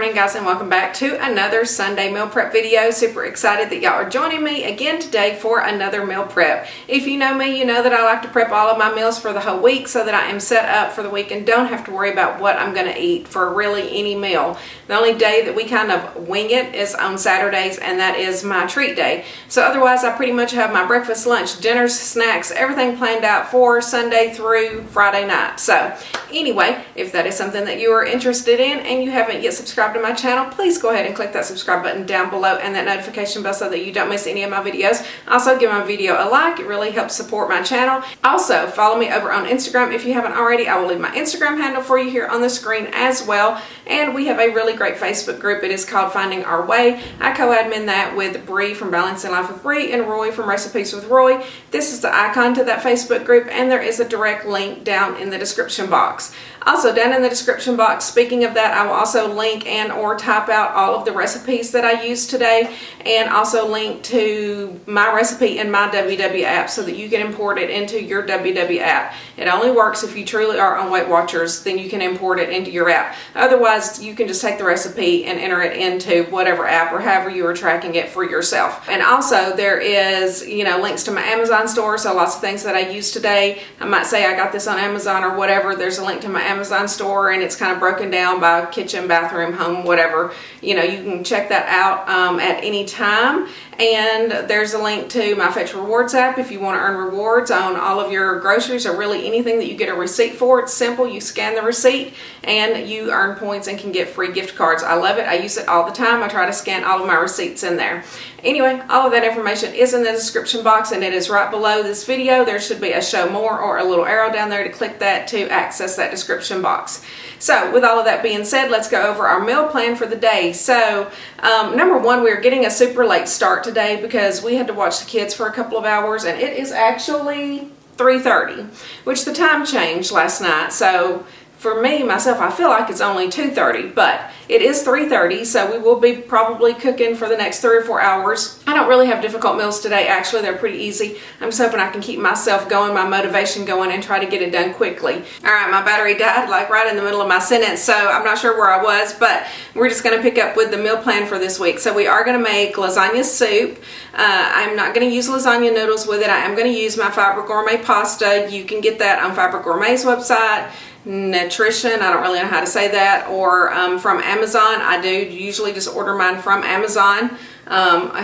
morning, guys, and welcome back to another Sunday meal prep video. Super excited that y'all are joining me again today for another meal prep. If you know me, you know that I like to prep all of my meals for the whole week so that I am set up for the week and don't have to worry about what I'm going to eat for really any meal. The only day that we kind of wing it is on Saturdays, and that is my treat day. So otherwise, I pretty much have my breakfast, lunch, dinners, snacks, everything planned out for Sunday through Friday night. So anyway, if that is something that you are interested in and you haven't yet subscribed to my channel, please go ahead and click that subscribe button down below and that notification bell so that you don't miss any of my videos. Also, give my video a like. It really helps support my channel. Also, follow me over on Instagram if you haven't already. I will leave my Instagram handle for you here on the screen as well. And we have a really great Facebook group. It is called Finding Our Way. I co-admin that with Bree from Balancing Life with Bree and Roy from Recipes with Roy. This is the icon to that Facebook group, and there is a direct link down in the description box. Also, down in the description box, speaking of that, I will also link and or type out all of the recipes that I used today, and also link to my recipe in my WW app so that you can import it into your WW app. It only works if you truly are on Weight Watchers, then you can import it into your app. Otherwise, you can just take the recipe and enter it into whatever app or however you are tracking it for yourself. And also, there is, links to my Amazon store, so lots of things that I used today. I might say I got this on Amazon or whatever. There's a link to my Amazon store, and it's kind of broken down by kitchen, bathroom, home, whatever. You can check that out at any time. And there's a link to my Fetch Rewards app if you want to earn rewards on all of your groceries or really anything that you get a receipt for. It's simple. You scan the receipt and you earn points and can get free gift cards. I love it. I use it all the time. I try to scan all of my receipts in there. Anyway, all of that information is in the description box, and it is right below this video. There should be a show more or a little arrow down there to click that to access that description box. So with all of that being said, let's go over our meal plan for the day. So number one, we're getting a super late start today because we had to watch the kids for a couple of hours, and it is actually 3:30, which the time changed last night. So for me, myself, I feel like it's only 2:30, but it is 3:30, so we will be probably cooking for the next 3 or 4 hours. I don't really have difficult meals today. Actually, they're pretty easy. I'm just hoping I can keep myself going, my motivation going, and try to get it done quickly. All right, my battery died like right in the middle of my sentence, so I'm not sure where I was, but we're just going to pick up with the meal plan for this week. So we are going to make lasagna soup. I'm not going to use lasagna noodles with it. I am going to use my Fiber Gourmet pasta. You can get that on Fiber Gourmet's website. Nutrition, I don't really know how to say that, or from Amazon. I do usually just order mine from Amazon.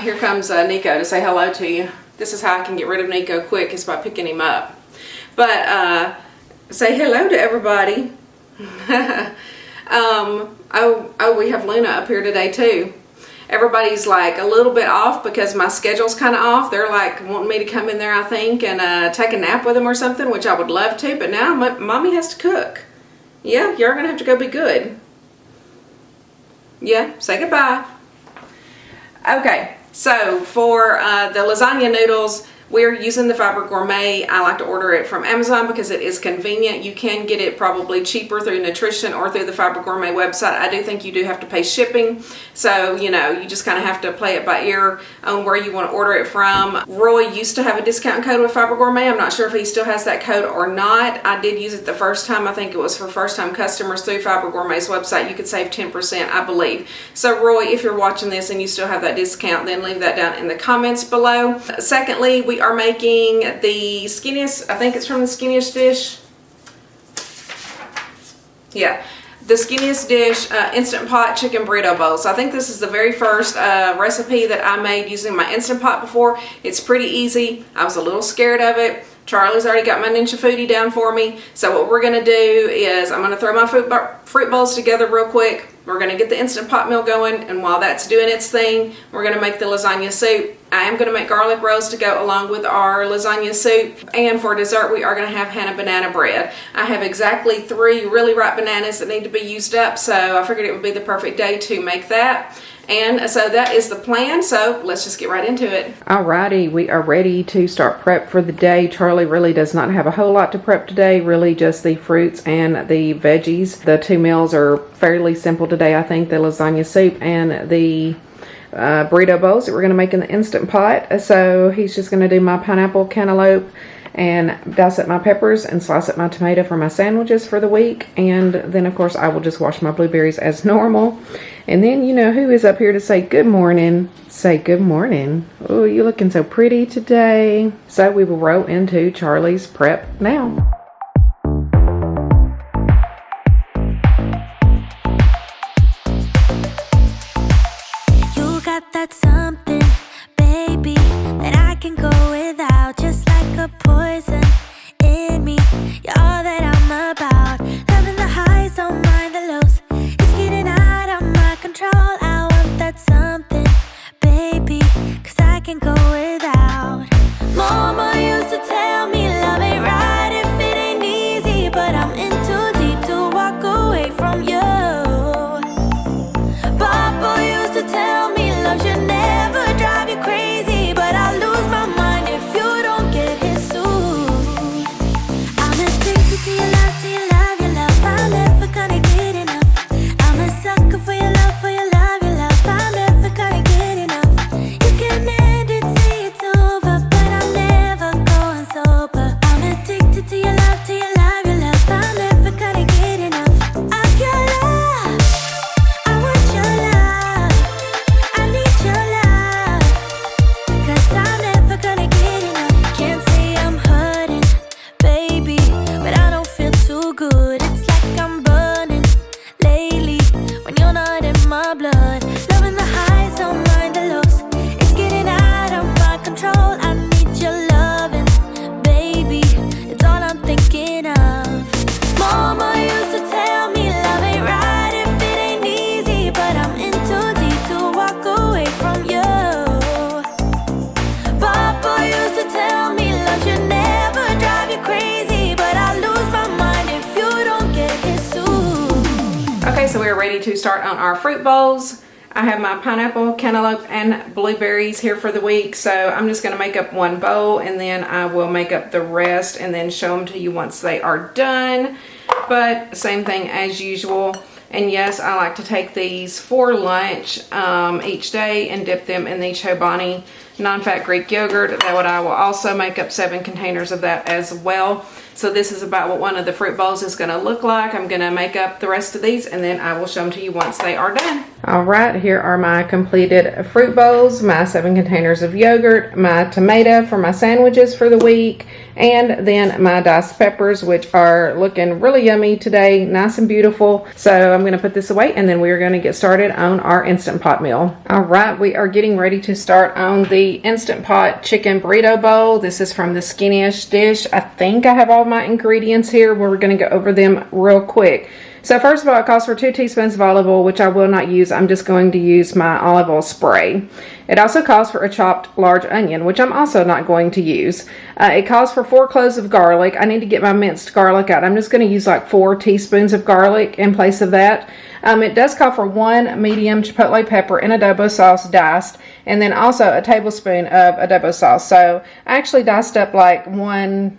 Here comes Nico to say hello to you. This is how I can get rid of Nico quick, is by picking him up. But say hello to everybody. We have Luna up here today too. Everybody's like a little bit off because my schedule's kind of off. They're like wanting me to come in there, I think, and take a nap with them or something, which I would love to, but now mommy has to cook. Yeah, you're gonna have to go be good. Yeah, say goodbye. Okay, so for the lasagna noodles, we're using the Fiber Gourmet. I like to order it from Amazon because it is convenient. You can get it probably cheaper through Nutrition or through the Fiber Gourmet website. I do think you do have to pay shipping. So, you just kind of have to play it by ear on where you want to order it from. Roy used to have a discount code with Fiber Gourmet. I'm not sure if he still has that code or not. I did use it the first time. I think it was for first-time customers through Fiber Gourmet's website. You could save 10%, I believe. So, Roy, if you're watching this and you still have that discount, then leave that down in the comments below. Secondly, we are making the skinniest, I think it's from the Skinniest Dish. Yeah, the Skinniest Dish Instant Pot Chicken Burrito Bowls. So I think this is the very first recipe that I made using my Instant Pot before. It's pretty easy. I was a little scared of it. Charlie's already got my Ninja Foodie down for me. So what we're going to do is I'm going to throw my fruit bowls together real quick. We're going to get the Instant Pot meal going, and while that's doing its thing, we're going to make the lasagna soup. I am going to make garlic rolls to go along with our lasagna soup, and for dessert we are going to have Hannah banana bread. I have exactly 3 really ripe bananas that need to be used up, so I figured it would be the perfect day to make that. And so that is the plan, so let's just get right into it. Alrighty, we are ready to start prep for the day. Charlie really does not have a whole lot to prep today, really just the fruits and the veggies. The 2 meals are fairly simple today, I think, the lasagna soup and the burrito bowls that we're going to make in the Instant Pot. So he's just going to do my pineapple, cantaloupe, and dice up my peppers and slice up my tomato for my sandwiches for the week. And then of course I will just wash my blueberries as normal. And then you know who is up here to say good morning. Say good morning. Oh, you're looking so pretty today. So we will roll into Charlie's prep now. That's something, baby, that I can go without. Just like a poison in me, you're all that I'm about. Loving the highs, don't mind the lows. It's getting out of my control. I want that something, baby, 'cause I can go without. Mama used to tell me love ain't right if it ain't easy, but I'm in too deep to walk away from you. Papa used to tell me love should never drive you crazy, but I'll lose my mind if you don't get his suit. I'm addicted to your love, to your love, your love. I'm never gonna get enough. I'm a sucker for your love, for your love, your love. I'm never gonna get enough. You can end it, say it's over, but I'm never going sober. I'm addicted to your love, to your love, your love. I'm never gonna get enough of your love. I want your love. I need your love, 'cause I'm never gonna get enough. Can't say I'm hurting, baby, but I don't feel too good. It's like I'm burning lately when you're not in my blood. Loving the highs, don't mind the lows. It's getting out of my control. I need your loving, baby. It's all I'm thinking of. Mama used to tell me love ain't right if it ain't easy, but I'm in too deep to walk away from you. Papa used to tell me love should never drive you crazy, but I'll lose my mind if you don't get his suit. Okay, so we're ready to start on our fruit bowls. I have my pineapple, cantaloupe, and blueberries here for the week. So I'm just gonna make up one bowl and then I will make up the rest and then show them to you once they are done. But same thing as usual. And yes, I like to take these for lunch each day and dip them in the Chobani non-fat Greek yogurt. That I will also make up 7 containers of that as well. So this is about what one of the fruit bowls is going to look like. I'm going to make up the rest of these and then I will show them to you once they are done. All right, here are my completed fruit bowls, my 7 containers of yogurt, my tomato for my sandwiches for the week, and then my diced peppers, which are looking really yummy today, nice and beautiful. So I'm going to put this away and then we're going to get started on our Instant Pot meal. All right, we are getting ready to start on the Instant Pot chicken burrito bowl. This is from the Skinny-ish dish. I think I have all my ingredients here. We're going to go over them real quick. So first of all, it calls for 2 teaspoons of olive oil, which I will not use. I'm just going to use my olive oil spray. It also calls for a chopped large onion, which I'm also not going to use. It calls for 4 cloves of garlic. I need to get my minced garlic out. I'm just going to use like 4 teaspoons of garlic in place of that. It does call for 1 medium chipotle pepper in adobo sauce diced, and then also a tablespoon of adobo sauce. So I actually diced up like 1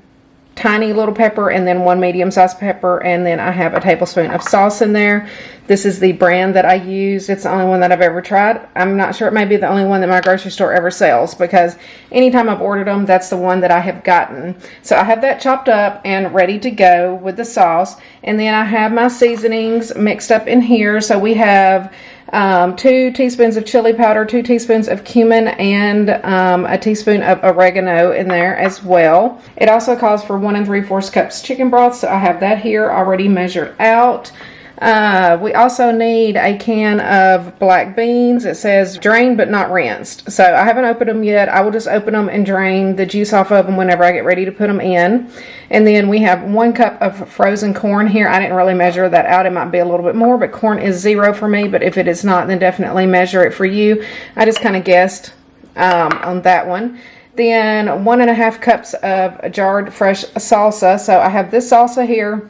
tiny little pepper and then 1 medium-sized pepper, and then I have a tablespoon of sauce in there. This is the brand that I use. It's the only one that I've ever tried. I'm not sure, it may be the only one that my grocery store ever sells, because anytime I've ordered them, that's the one that I have gotten. So I have that chopped up and ready to go with the sauce, and then I have my seasonings mixed up in here. So we have 2 teaspoons of chili powder, 2 teaspoons of cumin, and a teaspoon of oregano in there as well. It also calls for 1 3/4 cups chicken broth, so I have that here already measured out. We also need a can of black beans. It says drained but not rinsed. So I haven't opened them yet. I will just open them and drain the juice off of them whenever I get ready to put them in. And then we have 1 cup of frozen corn here. I didn't really measure that out. It might be a little bit more, but corn is 0 for me. But if it is not, then definitely measure it for you. I just kind of guessed on that one. Then 1 1/2 cups of jarred fresh salsa. So I have this salsa here.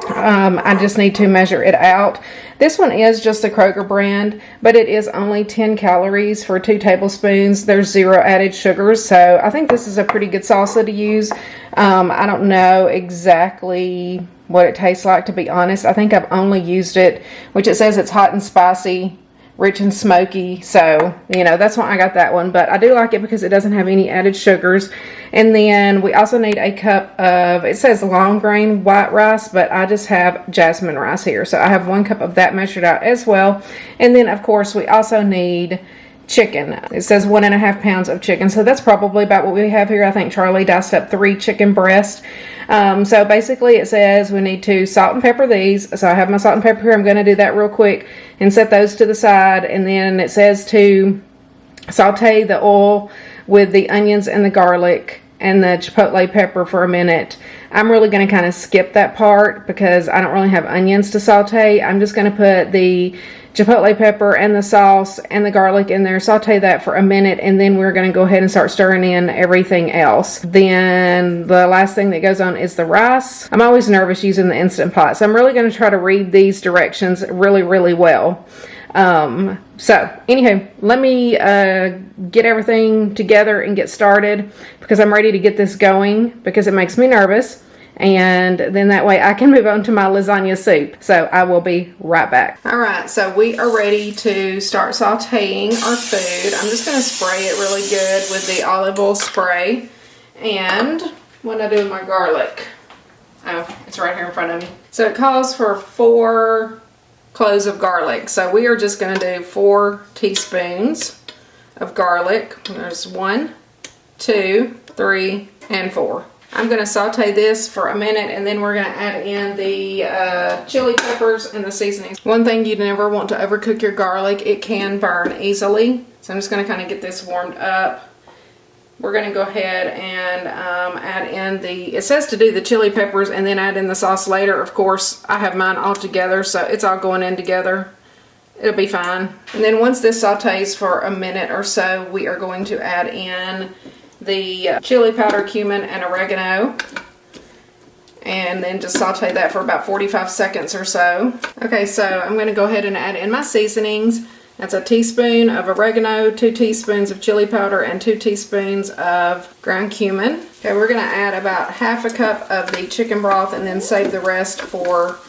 I just need to measure it out. This one is just the Kroger brand, but it is only 10 calories for 2 tablespoons. There's 0 added sugars, so I think this is a pretty good salsa to use. I don't know exactly what it tastes like, to be honest. I think I've only used it, which it says it's hot and spicy, rich and smoky. So, you know, that's why I got that one. But I do like it because it doesn't have any added sugars. And then we also need a cup of, it says long grain white rice, but I just have jasmine rice here. So I have 1 cup of that measured out as well. And then, of course, we also need chicken. It says 1.5 pounds of chicken. So that's probably about what we have here. I think Charlie diced up 3 chicken breasts. So basically it says we need to salt and pepper these. So I have my salt and pepper here. I'm going to do that real quick and set those to the side. And then it says to saute the oil with the onions and the garlic and the chipotle pepper for a minute. I'm really going to kind of skip that part because I don't really have onions to saute. I'm just going to put the chipotle pepper and the sauce and the garlic in there, saute that for a minute, and then we're going to go ahead and start stirring in everything else. Then the last thing that goes on is the rice. I'm always nervous using the Instant Pot, so I'm really going to try to read these directions really well. So anywho, let me get everything together and get started because I'm ready to get this going because it makes me nervous. And then that way I can move on to my lasagna soup. So I will be right back. All right, so we are ready to start sauteing our food. I'm just going to spray it really good with the olive oil spray. And what do I do with my garlic? Oh, it's right here in front of me. So it calls for 4 cloves of garlic. So we are just going to do 4 teaspoons of garlic. There's 1, 2, 3, and 4. I'm going to saute this for a minute and then we're going to add in the chili peppers and the seasonings. One thing you never want to overcook your garlic. It can burn easily. So I'm just going to kind of get this warmed up. We're going to go ahead and add in it says to do the chili peppers and then add in the sauce later. Of course, I have mine all together, so it's all going in together. It'll be fine. And then once this sautés for a minute or so, we are going to add in the chili powder, cumin, and oregano, and then just saute that for about 45 seconds or so. Okay, so I'm going to go ahead and add in my seasonings. That's a teaspoon of oregano, 2 teaspoons of chili powder, and 2 teaspoons of ground cumin. Okay, we're going to add about half a cup of the chicken broth and then save the rest for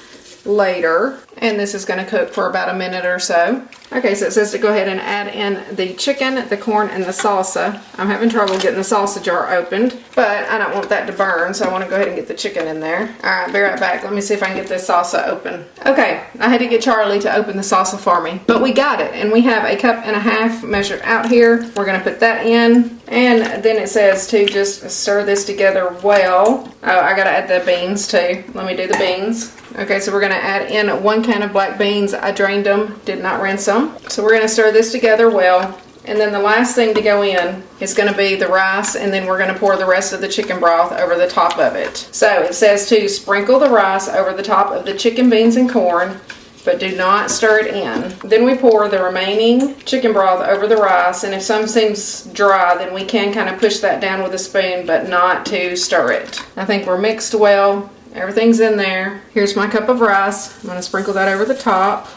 later. And this is going to cook for about a minute or so. Okay, so it says to go ahead and add in the chicken, the corn, and the salsa. I'm having trouble getting the salsa jar opened, but I don't want that to burn, so I want to go ahead and get the chicken in there. Alright, be right back. Let me see if I can get this salsa open. Okay, I had to get Charlie to open the salsa for me, but we got it, and we have 1.5 cups measured out here. We're going to put that in, and then it says to just stir this together well. Oh, I got to add the beans too. Let me do the beans. Okay, so we're going to add in 1 can of black beans. I drained them, did not rinse them. So we're going to stir this together well. And then the last thing to go in is going to be the rice, and then we're going to pour the rest of the chicken broth over the top of it. So it says to sprinkle the rice over the top of the chicken, beans, and corn, but do not stir it in. Then we pour the remaining chicken broth over the rice, and if some seems dry, then we can kind of push that down with a spoon, but not to stir it. I think we're mixed well. Everything's in there. Here's my cup of rice. I'm going to sprinkle that over the top.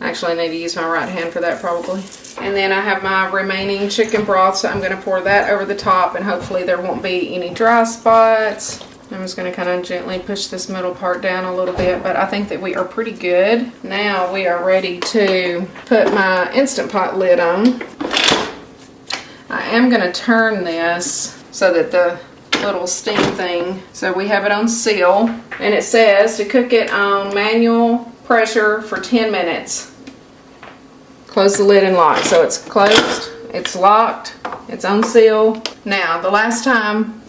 Actually, I need to use my right hand for that probably. And then I have my remaining chicken broth, so I'm going to pour that over the top, and hopefully there won't be any dry spots. I'm just going to kind of gently push this middle part down a little bit, but I think that we are pretty good. Now we are ready to put my Instant Pot lid on. I am going to turn this so that the little steam thing, so we have it on seal, and it says to cook it on manual pressure for 10 minutes. Close the lid and lock. So it's closed, it's locked, it's on seal. Now the last time,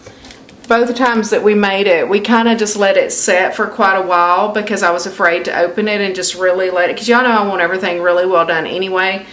both times that we made it, we kind of just let it set for quite a while because I was afraid to open it and just really let it, because y'all know I want everything really well done anyway.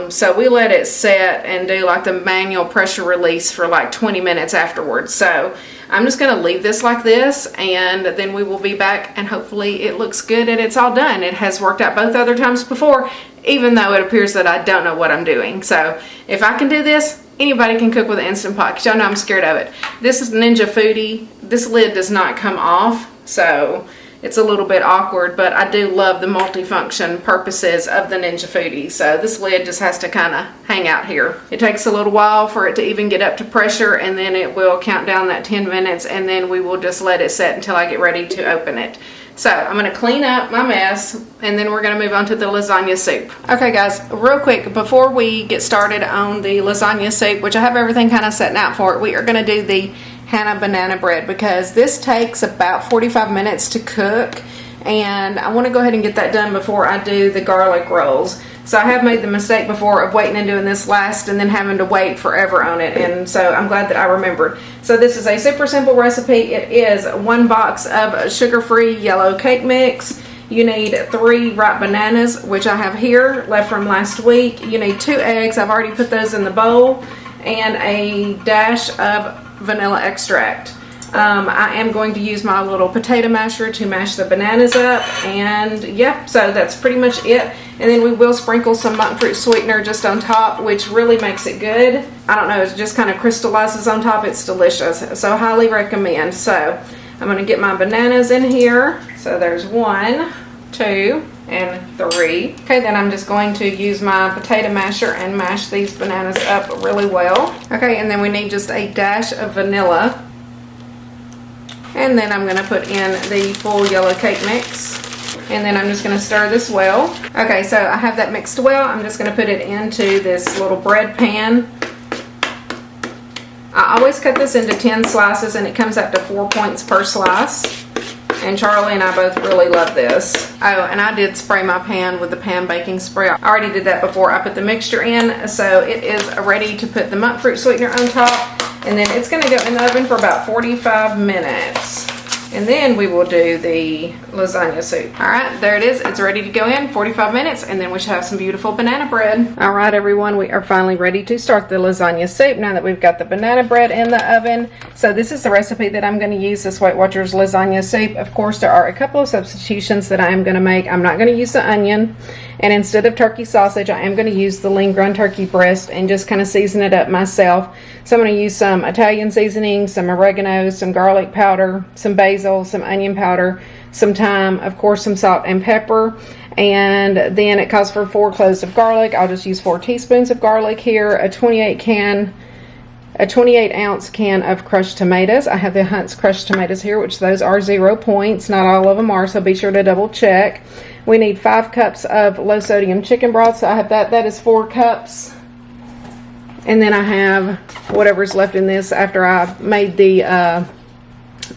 So we let it set and do like the manual pressure release for like 20 minutes afterwards. So I'm just going to leave this like this, and then we will be back, and hopefully it looks good and it's all done. It has worked out both other times before, even though it appears that I don't know what I'm doing. So if I can do this, anybody can cook with an Instant Pot, because y'all know I'm scared of it. This is Ninja Foodie. This lid does not come off, so it's a little bit awkward, but I do love the multifunction purposes of the Ninja Foodie. So this lid just has to kind of hang out here. It takes a little while for it to even get up to pressure, and then it will count down that 10 minutes, and then we will just let it set until I get ready to open it. So I'm going to clean up my mess, and then we're going to move on to the lasagna soup. Okay guys, real quick, before we get started on the lasagna soup, which I have everything kind of set out for it, we are going to do the Hannah banana bread, because this takes about 45 minutes to cook, and I want to go ahead and get that done before I do the garlic rolls. So I have made the mistake before of waiting and doing this last and then having to wait forever on it, and so I'm glad that I remembered. So this is a super simple recipe. It is 1 box of sugar-free yellow cake mix. You need 3 ripe bananas, which I have here left from last week. You need 2 eggs. I've already put those in the bowl, and a dash of vanilla extract. I am going to use my little potato masher to mash the bananas up, and yeah, so that's pretty much it. And then we will sprinkle some monk fruit sweetener just on top, which really makes it good. I don't know, it just kind of crystallizes on top. It's delicious, so highly recommend. So I'm going to get my bananas in here. So there's 1, 2, and 3. Okay, then I'm just going to use my potato masher and mash these bananas up really well. Okay, and then we need just a dash of vanilla. And then I'm going to put in the full yellow cake mix. And then I'm just going to stir this well. Okay, so I have that mixed well. I'm just going to put it into this little bread pan. I always cut this into 10 slices, and it comes up to 4 points per slice. And Charlie and I both really love this. Oh, and I did spray my pan with the pan baking spray. I already did that before I put the mixture in. So it is ready to put the monk fruit sweetener on top. And then it's going to go in the oven for about 45 minutes. And then we will do the lasagna soup. Alright, there it is. It's ready to go in, 45 minutes, and then we should have some beautiful banana bread. Alright everyone, we are finally ready to start the lasagna soup now that we've got the banana bread in the oven. So this is the recipe that I'm going to use, this Weight Watchers lasagna soup. Of course, there are a couple of substitutions that I am going to make. I'm not going to use the onion, and instead of turkey sausage, I am going to use the lean ground turkey breast and just kind of season it up myself. So I'm going to use some Italian seasoning, some oregano, some garlic powder, some basil, some onion powder, some thyme, of course some salt and pepper, and then it calls for 4 cloves of garlic. I'll just use 4 teaspoons of garlic here, a 28 ounce can of crushed tomatoes. I have the Hunt's crushed tomatoes here, which those are 0 points. Not all of them are, so be sure to double check. We need 5 cups of low sodium chicken broth, so I have that is 4 cups. And then I have whatever's left in this after I made the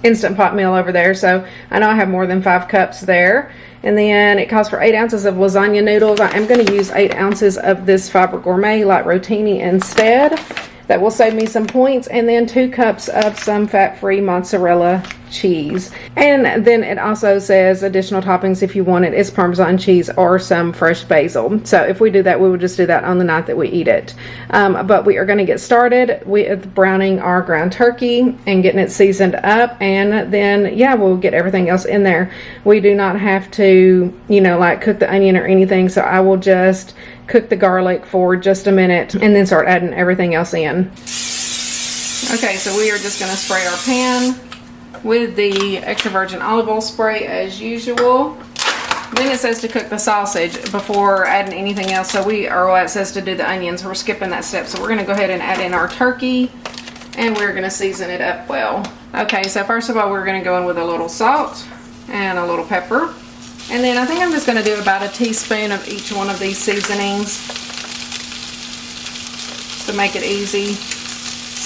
Instant Pot meal over there. So I know I have more than 5 cups there. And then it calls for 8 ounces of lasagna noodles. I am going to use 8 ounces of this Fiber Gourmet Light Rotini instead. That will save me some points. And then 2 cups of some fat-free mozzarella cheese. And then it also says additional toppings if you want it is Parmesan cheese or some fresh basil. So if we do that, we will just do that on the night that we eat it. But we are going to get started with browning our ground turkey and getting it seasoned up, and then yeah, we'll get everything else in there. We do not have to, you know, like cook the onion or anything, so I will just cook the garlic for just a minute and then start adding everything else in. Okay, so we are just going to spray our pan with the extra virgin olive oil spray as usual. Then it says to cook the sausage before adding anything else. So it says to do the onions. We're skipping that step. So we're going to go ahead and add in our turkey, and we're going to season it up well. Okay, so first of all, we're going to go in with a little salt and a little pepper. And then I think I'm just going to do about a teaspoon of each one of these seasonings to make it easy.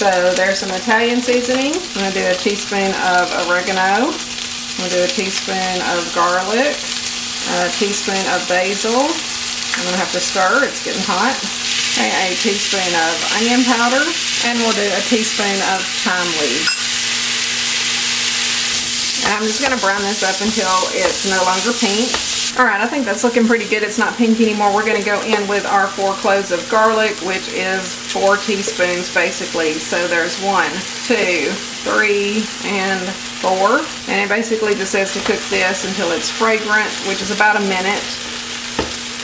So there's some Italian seasoning. I'm going to do a teaspoon of oregano. I'm going to do a teaspoon of garlic, a teaspoon of basil. I'm going to have to stir, it's getting hot. Okay, a teaspoon of onion powder, and we'll do a teaspoon of thyme leaves. And I'm just going to brown this up until it's no longer pink. Alright, I think that's looking pretty good. It's not pink anymore. We're going to go in with our 4 cloves of garlic, which is 4 teaspoons basically. So there's 1, 2, 3, and 4. And it basically just says to cook this until it's fragrant, which is about a minute.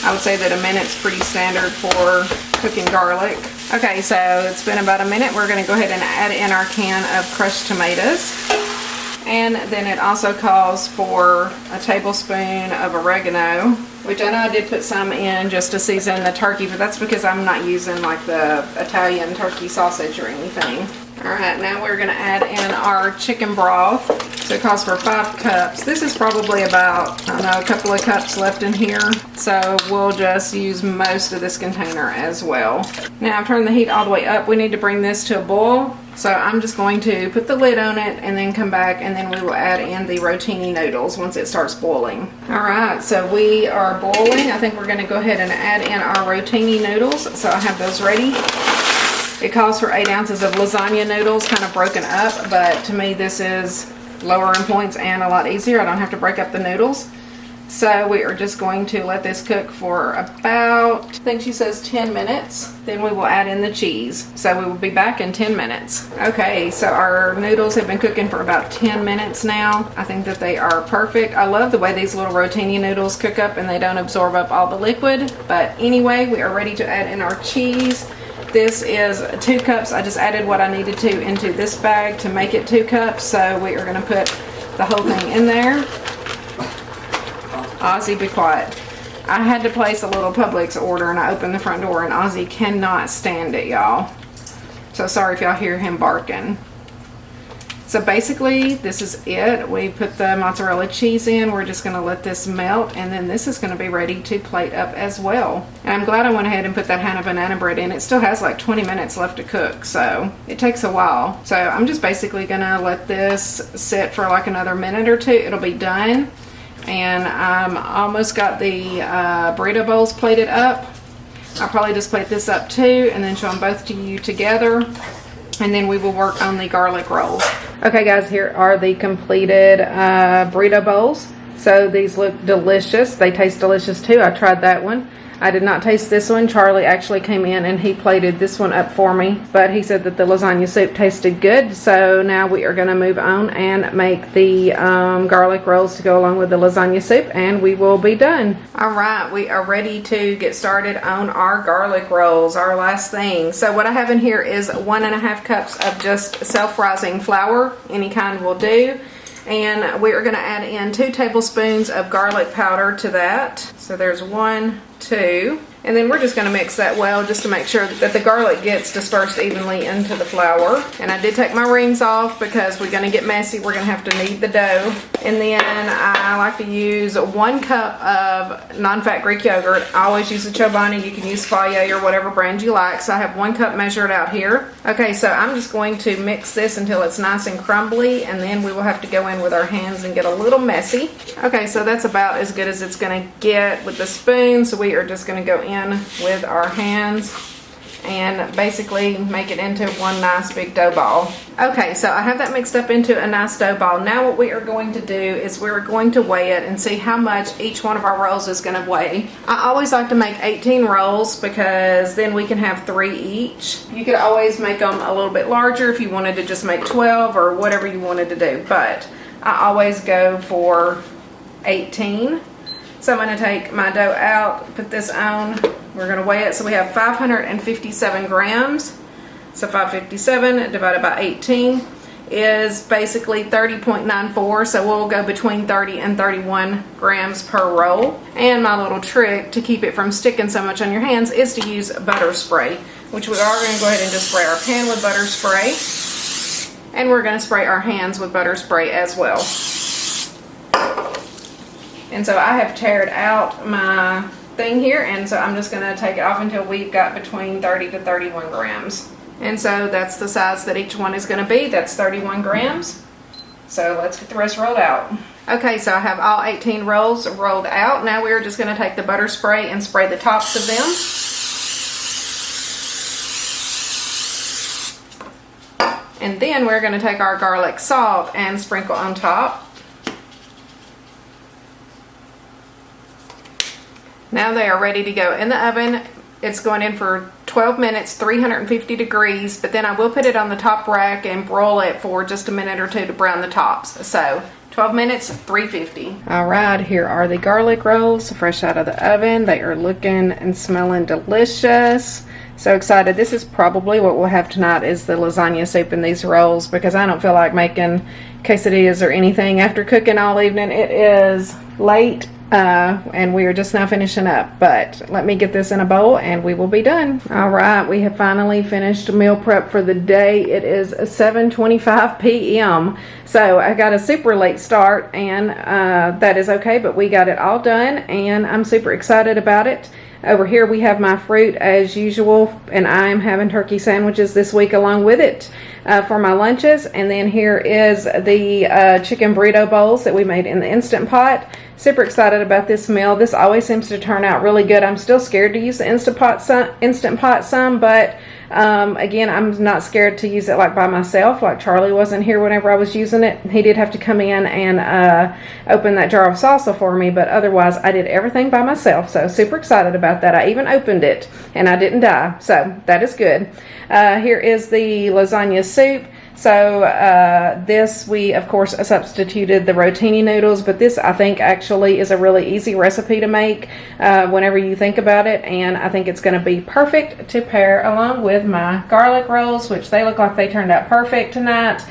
I would say that a minute's pretty standard for cooking garlic. Okay, so it's been about a minute. We're going to go ahead and add in our can of crushed tomatoes. And then it also calls for a tablespoon of oregano, which I know I did put some in just to season the turkey, but that's because I'm not using like the Italian turkey sausage or anything. Alright, now we're going to add in our chicken broth. So it calls for 5 cups. This is probably about, I don't know, a couple of cups left in here. So we'll just use most of this container as well. Now I've turned the heat all the way up. We need to bring this to a boil. So I'm just going to put the lid on it and then come back, and then we will add in the rotini noodles once it starts boiling. Alright, so we are boiling. I think we're going to go ahead and add in our rotini noodles. So I have those ready. It calls for 8 ounces of lasagna noodles, kind of broken up, but to me this is lower in points and a lot easier. I don't have to break up the noodles. So we are just going to let this cook for about, I think she says 10 minutes. Then we will add in the cheese. So we will be back in 10 minutes. Okay, so our noodles have been cooking for about 10 minutes now. I think that they are perfect. I love the way these little rotini noodles cook up and they don't absorb up all the liquid. But anyway, we are ready to add in our cheese. This is 2 cups. I just added what I needed to into this bag to make it 2 cups. So we are going to put the whole thing in there. Ozzy, be quiet. I had to place a little Publix order and I opened the front door and Ozzy cannot stand it, y'all. So sorry if y'all hear him barking. So basically, this is it. We put the mozzarella cheese in. We're just going to let this melt, and then this is going to be ready to plate up as well. And I'm glad I went ahead and put that Hannah banana bread in. It still has like 20 minutes left to cook, so it takes a while. So I'm just basically going to let this sit for like another minute or 2. It'll be done. And I'm almost got the burrito bowls plated up. I'll probably just plate this up too, and then show them both to you together. And then we will work on the garlic rolls. Okay guys, here are the completed burrito bowls. So these look delicious. They taste delicious too. I tried that one. I did not taste this one. Charlie actually came in and he plated this one up for me. But he said that the lasagna soup tasted good. So now we are going to move on and make the garlic rolls to go along with the lasagna soup. And we will be done. Alright, we are ready to get started on our garlic rolls. Our last thing. So what I have in here is 1.5 cups of just self-rising flour. Any kind will do. And we are going to add in 2 tablespoons of garlic powder to that. So there's 1, 2. And then we're just going to mix that well just to make sure that the garlic gets dispersed evenly into the flour. And I did take my rings off because we're going to get messy. We're going to have to knead the dough. And then I like to use 1 cup of non-fat Greek yogurt. I always use the Chobani. You can use Fage or whatever brand you like. So I have 1 cup measured out here. Okay, so I'm just going to mix this until it's nice and crumbly. And then we will have to go in with our hands and get a little messy. Okay, so that's about as good as it's going to get with the spoon. So we are just going to go in with our hands and basically make it into one nice big dough ball. Okay, so I have that mixed up into a nice dough ball. Now what we are going to do is we're going to weigh it and see how much each one of our rolls is going to weigh. I always like to make 18 rolls because then we can have 3 each. You could always make them a little bit larger if you wanted to just make 12 or whatever you wanted to do, but I always go for 18. So I'm going to take my dough out, put this on. We're going to weigh it. So we have 557 grams. So 557 divided by 18 is basically 30.94. So we'll go between 30 and 31 grams per roll. And my little trick to keep it from sticking so much on your hands is to use butter spray, which we are going to go ahead and just spray our pan with butter spray. And we're going to spray our hands with butter spray as well. And so I have teared out my thing here, and so I'm just going to take it off until we've got between 30 to 31 grams. And so that's the size that each one is going to be. That's 31 grams. So let's get the rest rolled out. Okay, so I have all 18 rolls rolled out. Now we're just going to take the butter spray and spray the tops of them. And then we're going to take our garlic salt and sprinkle on top. Now they are ready to go in the oven. It's going in for 12 minutes, 350 degrees, but then I will put it on the top rack and broil it for just a minute or 2 to brown the tops. So 12 minutes, 350. All right, here are the garlic rolls fresh out of the oven. They are looking and smelling delicious. So excited. This is probably what we'll have tonight is the lasagna soup in these rolls because I don't feel like making quesadillas or anything after cooking all evening. It is late and we are just now finishing up. But let me get this in a bowl and we will be done. All right, we have finally finished meal prep for the day. It is 7:25 p.m. So I got a super late start, and that is okay, but we got it all done and I'm super excited about it. Over here we have my fruit as usual, and I am having turkey sandwiches this week along with it for my lunches. And then here is the chicken burrito bowls that we made in the Instant Pot. Super excited about this meal. This always seems to turn out really good. I'm still scared to use the Instant Pot some, but again, I'm not scared to use it like by myself, like Charlie wasn't here whenever I was using it. He did have to come in and open that jar of salsa for me, but otherwise I did everything by myself. So super excited about that. I even opened it and I didn't die, so that is good. Here is the lasagna soup. So this, we of course substituted the rotini noodles, but this I think actually is a really easy recipe to make whenever you think about it, and I think it's going to be perfect to pair along with my garlic rolls, which they look like they turned out perfect tonight.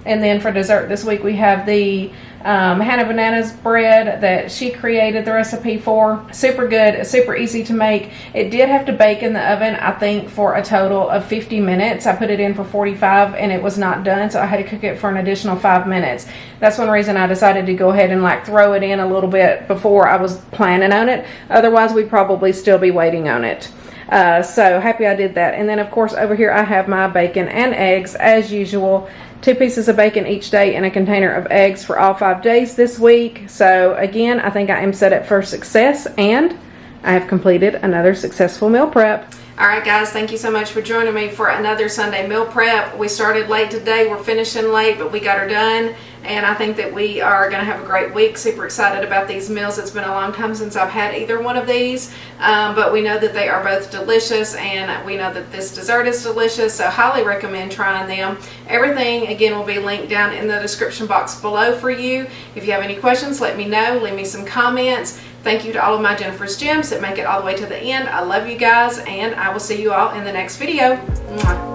And then for dessert this week we have the Hannah Bananas bread that she created the recipe for. Super good, super easy to make. It did have to bake in the oven, I think, for a total of 50 minutes. I put it in for 45 and it was not done, so I had to cook it for an additional 5 minutes. That's one reason I decided to go ahead and like throw it in a little bit before I was planning on it. Otherwise we'd probably still be waiting on it. So happy I did that. And then of course over here I have my bacon and eggs as usual. 2 pieces of bacon each day and a container of eggs for all 5 days this week. So again, I think I am set up for success, and I have completed another successful meal prep. All right, guys, thank you so much for joining me for another Sunday meal prep. We started late today. We're finishing late, but we got her done, and I think that we are going to have a great week. Super excited about these meals. It's been a long time since I've had either one of these, but we know that they are both delicious, and we know that this dessert is delicious, so highly recommend trying them. Everything, again, will be linked down in the description box below for you. If you have any questions, let me know. Leave me some comments. Thank you to all of my Jennifer's Gems that make it all the way to the end. I love you guys, and I will see you all in the next video. Mwah.